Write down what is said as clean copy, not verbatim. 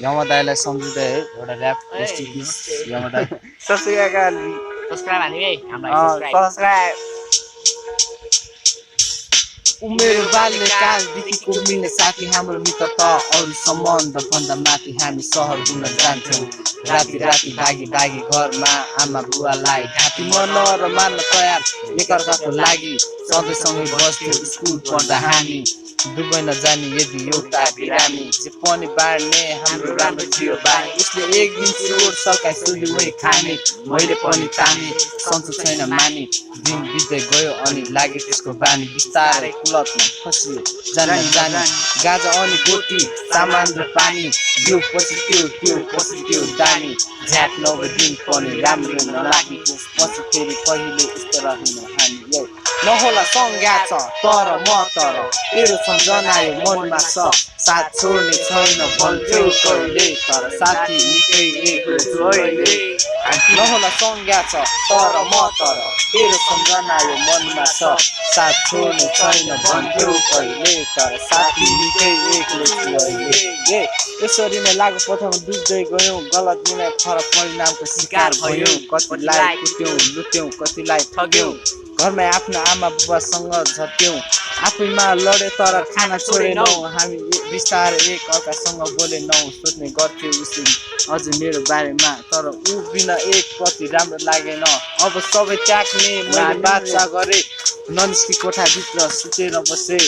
यमदाईलाई सम्झिँदै है एउटा ऱ्याप रेस्ट यमदाई सब्स्क्राइब हाल्नु है हामीलाई सब्स्क्राइब उमेर बाल्यकालदेखिको मिल्ने साथी हाम्रो मित्रता अरू सम्बन्ध भन्दा माथि हामी सहर घुम्न जान्थ्यौँ राति राति भागी भागी घरमा आमा बुवालाई ढाँटी मन र मान्न तयार एकअर्काको लागि सधैँसँगै बस्थ्यो स्कुल पढ्दा हामी दुबई नजाने यदि एउटा बिरामी जे पनि बाँड्ने हाम्रो राम्रो थियो बानी उसले एक दिन चोर सर्काइ सुली वही खाने मैले पनि ताने सन्चो छैन माने दिन बित्दै गयो अनि लाग्यो त्यसको बानी बिस्तारै कुलतमा फसियो जाने जाने गाजा अनि गोटी सामान र पानी त्यो पछि त्यो दानी झ्याट नभए दिन पनि राम्रो नलाग्ने पछि फेरि कहिले यस्तो रहेन हामी नहोला संज्ञा छ तर म तर तेरो सम्झनायो मनमा छ साथ छोड्ने छैन भन्थ्यौ कहिले तर साथी निकै एक्लो नहोला संज्ञा छ तर म तर तेरो सम्झनायो मनमा छ साथ छोड्ने छैन भन्थ्यौ कहिले तर साथी निकै एक्लो यसरी नै लागु पथमा डुब्दै गयौँ गलत निर्णय फरक परिणामको शिकार भयौँ कतिलाई कुट्यौँ लुट्यौँ कतिलाई ठग्यौँ घरमा आफ्नो आमा बुबासँग झट्यौँ आफैमा लडे तर खाना छोडेनौँ हामी बिस्तारै एक अर्कासँग बोलेनौँ सोध्ने गर्थ्यो उसले अझ मेरो बारेमा तर ऊ बिना एक प्रति राम्रो लागेन अब सबै त्याग्ने मैले बाचा गरेँ ननिस्की कोठाभित्र सुतेर बसेँ